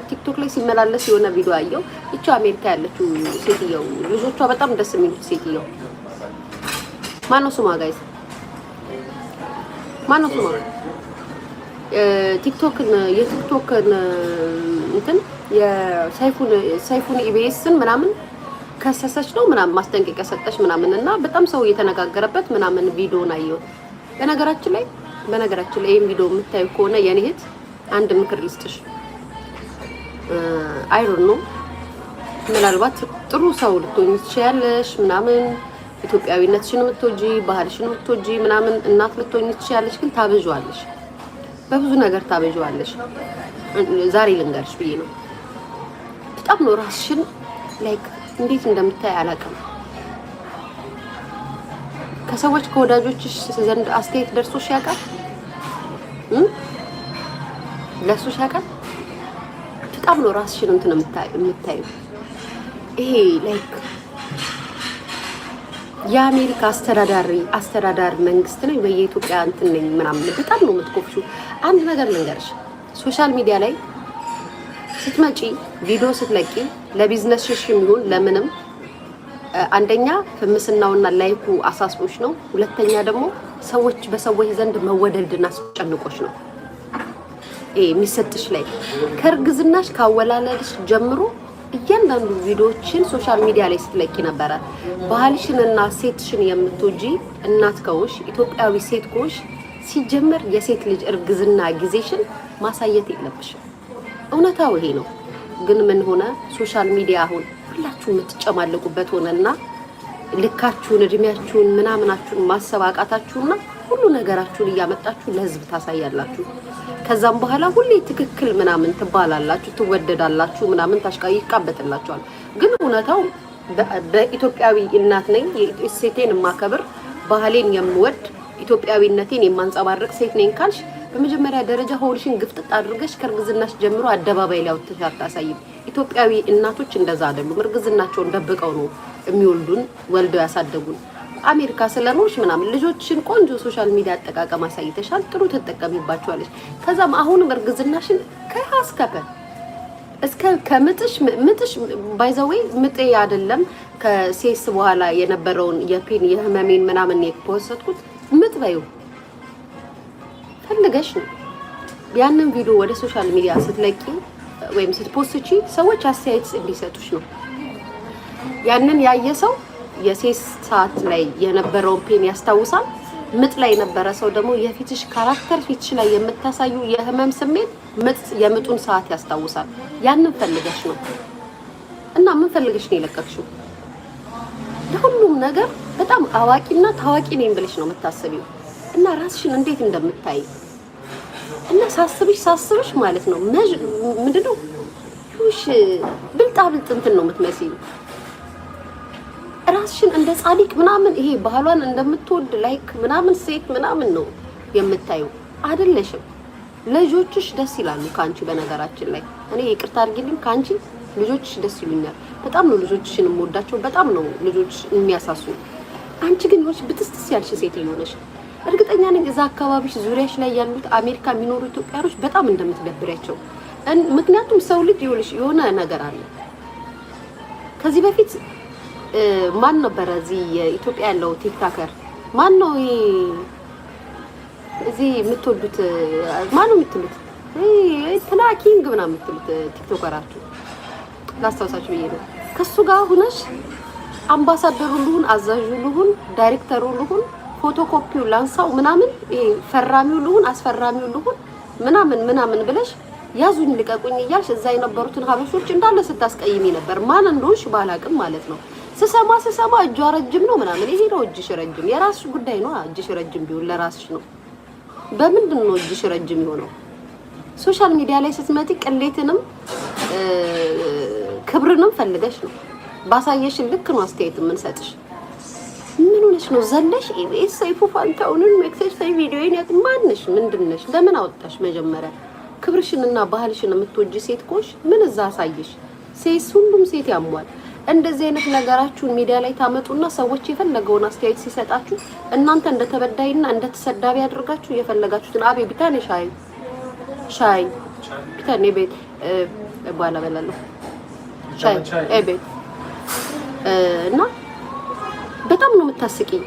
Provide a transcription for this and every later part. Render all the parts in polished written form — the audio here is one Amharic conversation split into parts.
ቲክቶክ ላይ ሲመላለስ የሆነ ቪዲዮ አየው። እቺ አሜሪካ ያለችው ሴትየው ልጆቿ በጣም ደስ የሚሉት ሴትየው ማነው ስሟ? ጋይስ ማነው ስሟ? የቲክቶክን እንትን የሳይፉን ኢቢኤስን ምናምን ከሰሰች ነው ምናምን ማስጠንቀቂያ ሰጠች ምናምን እና በጣም ሰው እየተነጋገረበት ምናምን ቪዲዮን አየው። በነገራችን ላይ ይሄን ቪዲዮ የምታዩ ከሆነ የኔ እህት አንድ ምክር ልስጥሽ። አይ ዶንት ኖ ምናልባት ጥሩ ሰው ልትሆኚ ትችያለሽ ምናምን ኢትዮጵያዊነትሽን የምትወጂ ባህልሽን የምትወጂ ምናምን እናት ልትሆኚ ትችያለሽ፣ ግን ታበዣዋለሽ፣ በብዙ ነገር ታበዣዋለሽ። ዛሬ ልንገርሽ ብዬ ነው። በጣም ነው ራስሽን ላይክ እንዴት እንደምታይ አላውቅም። ከሰዎች ከወዳጆችሽ ዘንድ አስተያየት ደርሶሽ ያውቃል? ለሱሽ ያውቃል? በጣም ነው ራስሽን እንትን የምታዩ። ይሄ ላይክ የአሜሪካ አስተዳዳሪ መንግስት ነው ወይ የኢትዮጵያ እንትን ነኝ ምናምን በጣም ነው የምትኮፍሹ። አንድ ነገር ልንገርሽ፣ ሶሻል ሚዲያ ላይ ስትመጪ ቪዲዮ ስትለቂ ለቢዝነስሽ የሚሆን ለምንም አንደኛ ፍምስናውና ላይኩ አሳስቦሽ ነው። ሁለተኛ ደግሞ በሰዎች ዘንድ መወደድና አስጨንቆሽ ነው። የሚሰጥሽ ላይ ከርግዝናሽ ካወላለድሽ ጀምሮ እያንዳንዱ ቪዲዮዎችን ሶሻል ሚዲያ ላይ ስትለቂ ነበረ። ባህልሽንና ሴትሽን የምትወጂ እናት ከሆንሽ ኢትዮጵያዊ ሴት ከሆንሽ ሲጀመር የሴት ልጅ እርግዝና ጊዜሽን ማሳየት የለብሽም። እውነታው ይሄ ነው። ግን ምን ሆነ? ሶሻል ሚዲያ አሁን ሁላችሁም የምትጨማለቁበት ሆነና ልካችሁን እድሜያችሁን ምናምናችሁን ማሰብ አቃታችሁና ሁሉ ነገራችሁን እያመጣችሁ ለህዝብ ታሳያላችሁ። ከዛም በኋላ ሁሌ ትክክል ምናምን ትባላላችሁ፣ ትወደዳላችሁ ምናምን ይቃበጥላችኋል። ግን እውነታው በኢትዮጵያዊ እናት ነኝ ሴቴን የማከብር ባህሌን የምወድ ኢትዮጵያዊነቴን የማንጸባርቅ ሴት ነኝ ካልሽ በመጀመሪያ ደረጃ ሆልሽን ግፍጥጥ አድርገሽ ከርግዝናሽ ጀምሮ አደባባይ ላይ አውጥተሽ አታሳይም። ኢትዮጵያዊ እናቶች እንደዛ አይደሉም። እርግዝናቸውን ደብቀው ነው የሚወልዱን፣ ወልደው ያሳደጉን። አሜሪካ ስለኖርሽ ምናምን ልጆችሽን ቆንጆ ሶሻል ሚዲያ አጠቃቀም አሳይተሻል፣ ጥሩ ተጠቀሚባቸዋለሽ። ከዛም አሁንም እርግዝናሽን ከሀስከፈ እስከ ከምጥሽ ባይ ዘ ዌይ ምጤ አይደለም ከሴስ በኋላ የነበረውን የህመሜን ምናምን የፖስተትኩት ምጥ በይው ፈልገሽ ነው። ያንን ቪዲዮ ወደ ሶሻል ሚዲያ ስትለቂ ወይም ስትፖስቺ ሰዎች አስተያየት እንዲሰጡሽ ነው። ያንን ያየ ሰው የሴስ ሰዓት ላይ የነበረውን ፔን ያስታውሳል። ምጥ ላይ የነበረ ሰው ደግሞ የፊትሽ ካራክተር ፊትሽ ላይ የምታሳዩ የህመም ስሜት የምጡን ሰዓት ያስታውሳል። ያንን ፈልገሽ ነው እና ምን ፈልገሽ ነው የለቀቅሽው? ለሁሉም ነገር በጣም አዋቂና ታዋቂ ነኝ ብለሽ ነው የምታስቢው እና ራስሽን እንዴት እንደምታይ እና ሳስብሽ ማለት ነው ምንድነው ሹሽ ብልጣብልጥ እንትን ነው የምትመስይው። ራስሽን እንደ ጻድቅ ምናምን ይሄ ባህሏን እንደምትወድ ላይክ ምናምን ሴት ምናምን ነው የምታዩ አይደለሽም። ልጆችሽ ደስ ይላሉ ካንቺ። በነገራችን ላይ እኔ ይቅርታ አድርጊልኝ፣ ካንቺ ልጆችሽ ደስ ይሉኛል። በጣም ነው ልጆችሽን የምወዳቸው፣ በጣም ነው ልጆች የሚያሳሱ። አንቺ ግን ይወሽ ብትስጥስ ያልሽ ሴትዮ ነሽ። እርግጠኛ ነኝ እዛ አካባቢሽ ዙሪያሽ ላይ ያሉት አሜሪካ የሚኖሩ ኢትዮጵያኖች በጣም እንደምትደብሪያቸው። ምክንያቱም ሰው ልጅ ይኸውልሽ የሆነ ነገር አለ። ከዚህ በፊት ማን ነበረ እዚህ የኢትዮጵያ ያለው ቲክቶከር ማን ነው? እዚህ የምትወዱት ማን ነው የምትሉት? ትናኪንግ ምናምን የምትሉት ቲክቶከራችሁ ላስታውሳችሁ ብዬ ነው። ከሱ ጋር ሆነሽ አምባሳደሩ ልሁን፣ አዛዡ ልሁን፣ ዳይሬክተሩ ልሁን፣ ፎቶኮፒው ላንሳው ምናምን ፈራሚው ልሁን፣ አስፈራሚው ልሁን ምናምን ብለሽ ያዙኝ ልቀቁኝ እያልሽ እዛ የነበሩትን ሀበሾች እንዳለ ስታስቀይሚ ነበር። ማን እንደሆንሽ ባላቅም ማለት ነው። ስሰማ እጇ ረጅም ነው ምናምን። ይሄ ነው እጅሽ ረጅም፣ የራስሽ ጉዳይ ነው። እጅሽ ረጅም ቢሆን ለራስሽ ነው። በምንድን ነው እጅሽ ረጅም የሆነው? ሶሻል ሚዲያ ላይ ስትመጪ ቅሌትንም ክብርንም ፈልገሽ ነው። ባሳየሽን ልክ ነው አስተያየት የምንሰጥሽ። ምን ሆነሽ ነው ዘለሽ ሰይፉ ፋንታውንን መክሰሽ ሳይ ቪዲዮዬን ያት ማንሽ ምንድነሽ? ለምን አወጣሽ? መጀመሪያ ክብርሽንና ባህልሽን የምትወጂ ሴት ኮሽ ምን እዛ አሳየሽ? ሁሉም ሴት ያሟል። እንደዚህ አይነት ነገራችሁን ሚዲያ ላይ ታመጡና ሰዎች የፈለገውን አስተያየት ሲሰጣችሁ እናንተ እንደተበዳይና እንደተሰዳቢ አድርጋችሁ የፈለጋችሁትን አቤ ቢታኔ ሻይ ቢታኔ ቤት በኋላ በላለሁ ሻይ ቤት እና በጣም ነው የምታስቂኝ።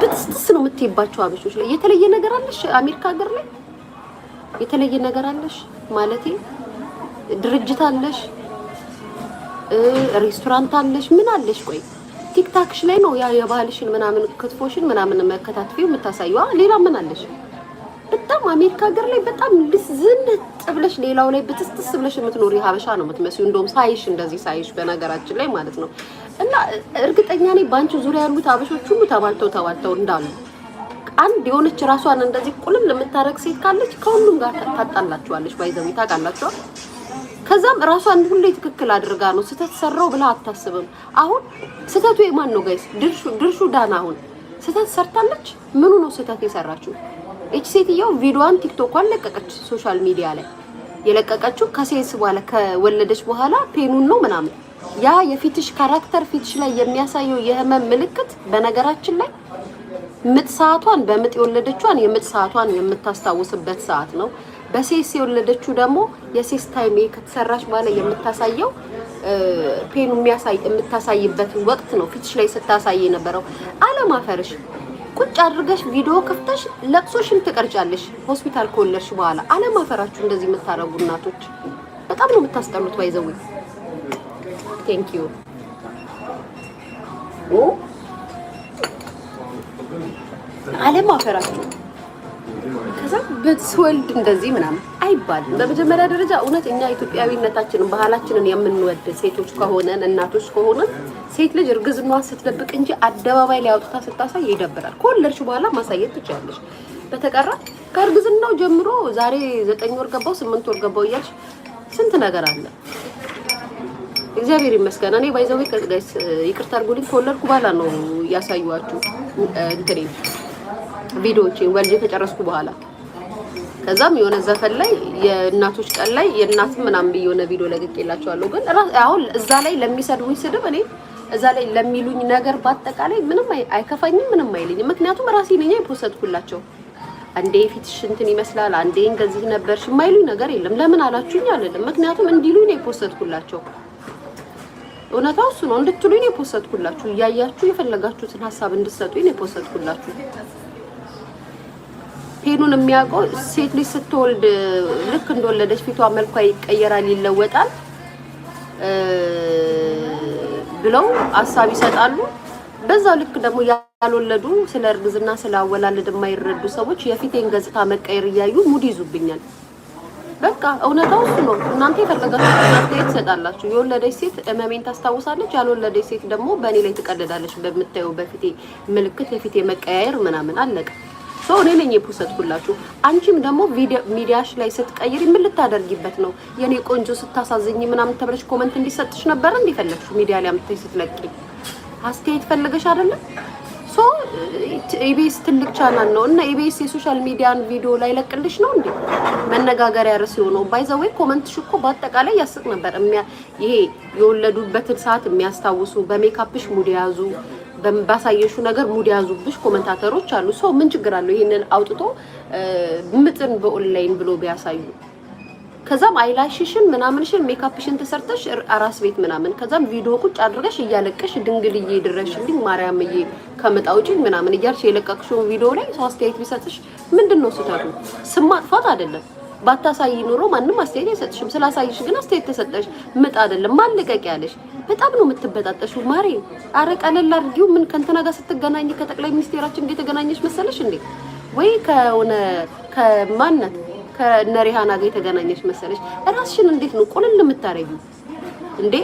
ብትስጥስ ነው የምትይባቸው አበሾች ላይ። የተለየ ነገር አለሽ አሜሪካ ሀገር ላይ የተለየ ነገር አለሽ ማለቴ ድርጅት አለሽ፣ ሬስቶራንት አለሽ፣ ምን አለሽ? ቆይ ቲክታክሽ ላይ ነው ያ የባህልሽን ምናምን ክትፎሽን ምናምን መከታተፊው የምታሳየው። ሌላ ምን አለሽ? በጣም አሜሪካ ሀገር ላይ በጣም ልዝንጥ ብለሽ ሌላው ላይ ብትስጥስ ብለሽ የምትኖሪ ሀበሻ ነው የምትመስዩ። እንደውም ሳይሽ እንደዚህ ሳይሽ በነገራችን ላይ ማለት ነው። እና እርግጠኛ ነኝ ባንቺ ዙሪያ ያሉት ሀበሾች ሁሉ ተባልተው እንዳሉ አንድ የሆነች ራሷን እንደዚህ ቁልል የምታረግ ሴት ካለች ከሁሉም ጋር ታጣላችኋለች። ባይዘው ታውቃላችሁ። ከዛም ራሷን ሁሉ ትክክል አድርጋ ነው ስተት ሰራው ብላ አታስብም። አሁን ስተቱ የማን ነው ጋይስ? ድርሹ ዳና አሁን ስተት ሰርታለች። ምኑ ነው ስተት የሰራችው? እቺ ሴትየው ቪዲዮዋን ቲክቶኳን ለቀቀች። ሶሻል ሚዲያ ላይ የለቀቀችው ከሴንስ በኋላ ከወለደች በኋላ ፔኑን ነው ምናምን። ያ የፊትሽ ካራክተር ፊትሽ ላይ የሚያሳየው የህመም ምልክት በነገራችን ላይ ምጥ ሰዓቷን በምጥ የወለደችዋን የምጥ ሰዓቷን የምታስታውስበት ሰዓት ነው። በሴስ የወለደችው ደግሞ የሴስ ታይም ከተሰራች በኋላ የምታሳየው ፔኑ የምታሳይበት ወቅት ነው። ፊትሽ ላይ ስታሳይ የነበረው አለማፈርሽ ቁጭ አድርገሽ ቪዲዮ ከፍተሽ ለቅሶሽን ትቀርጫለሽ። ሆስፒታል ከወለድሽ በኋላ አለማፈራችሁ እንደዚህ የምታረጉ እናቶች በጣም ነው የምታስጠሉት። ባይዘው ቴንክ ዩ አለማፈራችሁ። ከዛ በትወልድ እንደዚህ ምናምን አይባልም። በመጀመሪያ ደረጃ እውነት እኛ ኢትዮጵያዊነታችንን ባህላችንን የምንወድ ሴቶች ከሆነን እናቶች ከሆነን ሴት ልጅ እርግዝናዋን ስትደብቅ እንጂ አደባባይ ላይ አውጥታ ስታሳይ ይደብራል። ከወለድሽ በኋላ ማሳየት ትችያለሽ። በተቀራ ከእርግዝናው ጀምሮ ዛሬ 9 ወር ገባው 8 ወር ገባው እያልሽ ስንት ነገር አለ። እግዚአብሔር ይመስገን። እኔ ባይዘው ጋይስ ይቅርታ አድርጉልኝ ከወለድኩ በኋላ ነው ያሳዩዋችሁ እንትኔ ቪዲዮዎችን ወልጄ ከጨረስኩ በኋላ። ከዛም የሆነ ዘፈን ላይ የእናቶች ቀን ላይ የእናትም ምናምን የሆነ ቪዲዮ ለቅቄላችኋለሁ። ግን አሁን እዛ ላይ ለሚሰድቡኝ ስድብ እኔ እዛ ላይ ለሚሉኝ ነገር በአጠቃላይ ምንም አይከፋኝም፣ ምንም አይልኝም። ምክንያቱም ራሴ ነኝ የፖሰትኩላቸው። አንዴ ፊትሽ እንትን ይመስላል፣ አንዴ እንደዚህ ነበርሽ የማይሉኝ ነገር የለም። ለምን አላችሁኝ አልልም። ምክንያቱም እንዲሉኝ ነው የፖሰትኩላቸው። እውነታው እሱ ነው። እንድትሉኝ ነው የፖሰትኩላችሁ። እያያችሁ የፈለጋችሁትን ሀሳብ እንድትሰጡኝ ነው የፖሰትኩላችሁ። ፔኑን የሚያውቀው ሴት ልጅ ስትወልድ ልክ እንደወለደች ፊቷ መልኳ ይቀየራል፣ ይለወጣል ብለው ሀሳብ ይሰጣሉ። በዛው ልክ ደግሞ ያልወለዱ ስለ እርግዝና ስለ አወላለድ የማይረዱ ሰዎች የፊቴን ገጽታ መቀየር እያዩ ሙድ ይዙብኛል። በቃ እውነታው እሱ ነው። እናንተ የፈለጋችሁትን አስተያየት ትሰጣላችሁ። የወለደች ሴት እመሜን ታስታውሳለች፣ ያልወለደች ሴት ደግሞ በእኔ ላይ ትቀደዳለች። በምታየው በፊቴ ምልክት የፊቴ መቀያየር ምናምን አለቀ። ሰው እኔ ነኝ የፖሰትኩላችሁ። አንቺም ደግሞ ሚዲያሽ ላይ ስትቀይሪ ምን ልታደርጊበት ነው? የኔ ቆንጆ ስታሳዝኝ ምናምን ተብለሽ ኮሜንት እንዲሰጥሽ ነበር እንዲፈለግሽ ሚዲያ ላይ አምጥተሽ ስትለቂ አስተያየት ፈልገሽ አይደለም። ሶ ኢቢኤስ ትልቅ ቻናል ነው እና ኢቢኤስ የሶሻል ሚዲያን ቪዲዮ ላይ ለቅልሽ ነው እንዴ መነጋገሪያ ርዕስ የሆነው? ባይዘው ኮሜንትሽ እኮ በአጠቃላይ ያስቅ ነበር። ይሄ የወለዱበትን ሰዓት የሚያስታውሱ በሜካፕሽ ሙድ ያዙ ባሳየሹ ነገር ሙድ ያዙብሽ ኮሜንታተሮች አሉ። ሰው ምን ችግር አለው ይሄንን አውጥቶ ምጥን በኦንላይን ብሎ ቢያሳዩ? ከዛም አይላሽሽን ምናምንሽን ሜካፕሽን ተሰርተሽ አራስ ቤት ምናምን ከዛም ቪዲዮ ቁጭ አድርገሽ እያለቀሽ ድንግልዬ ድረሽልኝ ማርያምዬ ከመጣውጪ ምናምን እያልሽ የለቀቅሽው ቪዲዮ ላይ ሰው አስተያየት ቢሰጥሽ ምንድነው ስታቱ? ስም ማጥፋት አይደለም። ባታሳይ ኖሮ ማንም አስተያየት አይሰጥሽም። ስላሳይሽ ግን አስተያየት ተሰጠሽ። ምጥ አይደለም ማለቀቅ ያለሽ። በጣም ነው የምትበጣጠሽው ማሬ። አረ ቀለል አድርጊው። ምን ከእንትና ጋር ስትገናኝ ከጠቅላይ ሚኒስቴራችን ጋር የተገናኘሽ መሰለሽ እንዴ? ወይ ከሆነ ከማነት ከነሪሃና ጋር የተገናኘሽ መሰለሽ? ራስሽን እንዴት ነው ቁልል የምታረጊው እንዴ?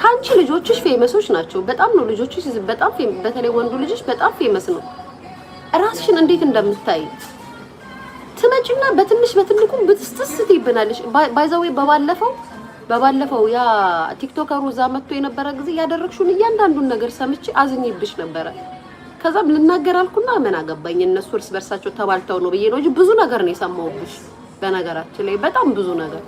ካንቺ ልጆችሽ ፌመሶች ናቸው። በጣም ነው ልጆችሽ በጣም በተለይ ወንዱ ልጅሽ በጣም ፌመስ ነው። ራስሽን እንዴት እንደምታይ ትመጪና በትንሽ በትልቁ ብትስተስት ይብናልሽ። ባይዛው በባለፈው ያ ቲክቶከሩ እዛ መጥቶ የነበረ ጊዜ ያደረግሽውን እያንዳንዱን ነገር ሰምቼ አዝኝብሽ ነበረ። ከዛም ልናገር አልኩና ምን አገባኝ እነሱ እርስ በርሳቸው ተባልተው ነው ብዬ ነው እንጂ ብዙ ነገር ነው የሰማሁብሽ። በነገራችን ላይ በጣም ብዙ ነገር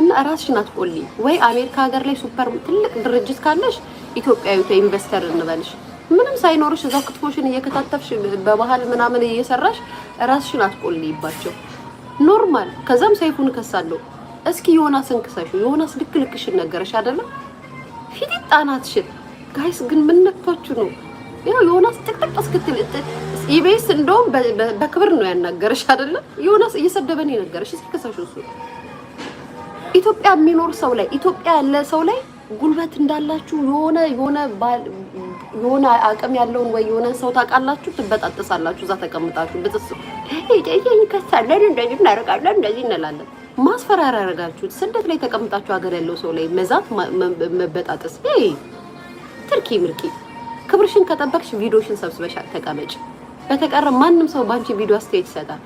እና ራስሽን አትቆሊ። ወይ አሜሪካ ሀገር ላይ ሱፐር ትልቅ ድርጅት ካለሽ ኢትዮጵያዊ ኢንቨስተር እንበልሽ። ምንም ሳይኖርሽ እዛው ክትፎሽን እየከታተፍሽ በባህል ምናምን እየሰራሽ ራስሽን አትቆልይባቸው። ኖርማል። ከዛም ሰይፉን ከሳለሁ። እስኪ ዮናስን ክሰሹ። ዮናስ ልክልክሽን ነገረሽ አይደለ? ፊት ጣናትሽን ጋይስ ግን ምን ነክቷችሁ ነው? ያው ዮናስ ጥቅጥቅ እስክትል ኢቢኤስ እንደውም በክብር ነው ያናገረሽ አይደለ? ዮናስ እየሰደበን የነገረሽ እስኪ ክሰሹ። እሱ ኢትዮጵያ የሚኖር ሰው ላይ ኢትዮጵያ ያለ ሰው ላይ ጉልበት እንዳላችሁ የሆነ አቅም ያለውን ወይ የሆነ ሰው ታውቃላችሁ፣ ትበጣጥሳላችሁ። እዛ ተቀምጣችሁ ብትስ ከሳለን እንደዚህ እናደርጋለን እንደዚህ እንላለን። ማስፈራሪያ ያደርጋችሁት ስደት ላይ ተቀምጣችሁ ሀገር ያለው ሰው ላይ መዛት መበጣጥስ። ትርኪ ምርቂ። ክብርሽን ከጠበቅሽ ቪዲዮሽን ሰብስበሽ ተቀመጭ። በተቀረ ማንም ሰው ባንቺ ቪዲዮ አስተያየት ይሰጣል።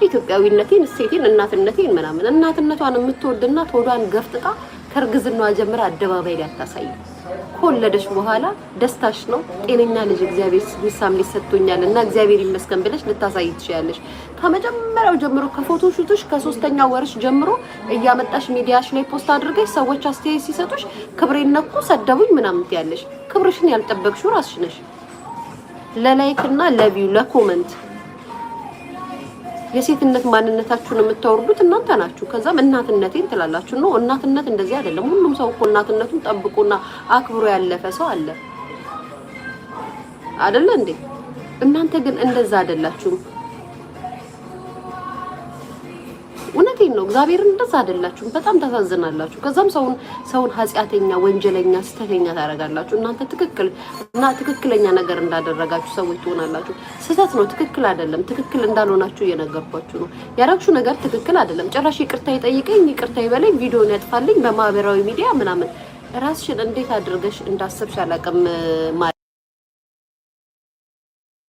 ኢትዮጵያዊነቴን፣ እሴቴን፣ እናትነቴን ምናምን እናትነቷን የምትወድና ሆዷን ገፍጥጣ ከርግዝናዋ ጀምራ አደባባይ ላይ አታሳይ። ከወለደሽ በኋላ ደስታሽ ነው ጤነኛ ልጅ እግዚአብሔር ሚሳም ሊሰጥቶኛል እና እግዚአብሔር ይመስገን ብለሽ ልታሳይ ትችያለሽ። ከመጀመሪያው ጀምሮ ከፎቶ ሹትሽ ከ3ኛ ወርሽ ጀምሮ እያመጣሽ ሚዲያሽ ላይ ፖስት አድርገሽ ሰዎች አስተያየት ሲሰጡሽ ክብሬን ነኩ፣ ሰደቡኝ ምናምን ትያለሽ። ክብርሽን ያልጠበቅሽው ራስሽ ነሽ። ለላይክ እና ለቪው ለኮመንት የሴትነት ማንነታችሁን የምታወርዱት እናንተ ናችሁ። ከዛም እናትነቴን ትላላችሁ ነው። እናትነት እንደዚህ አይደለም። ሁሉም ሰው እኮ እናትነቱን ጠብቆና አክብሮ ያለፈ ሰው አለ አይደለ እንዴ? እናንተ ግን እንደዛ አይደላችሁም። እውነቴን ነው። እግዚአብሔርን እንደዛ አይደላችሁም። በጣም ታሳዝናላችሁ። ከዛም ሰውን ኃጢአተኛ፣ ወንጀለኛ፣ ስተተኛ ታደርጋላችሁ። እናንተ ትክክለኛ ነገር እንዳደረጋችሁ ሰዎች ትሆናላችሁ። ስህተት ነው፣ ትክክል አይደለም። ትክክል እንዳልሆናችሁ እየነገርኳችሁ ነው። ያደረግሽው ነገር ትክክል አይደለም። ጭራሽ ይቅርታ ይጠይቀኝ፣ ይቅርታ ይበለኝ፣ ቪዲዮን ያጥፋልኝ በማህበራዊ ሚዲያ ምናምን። ራስሽን እንዴት አድርገሽ እንዳሰብሽ አላውቅም።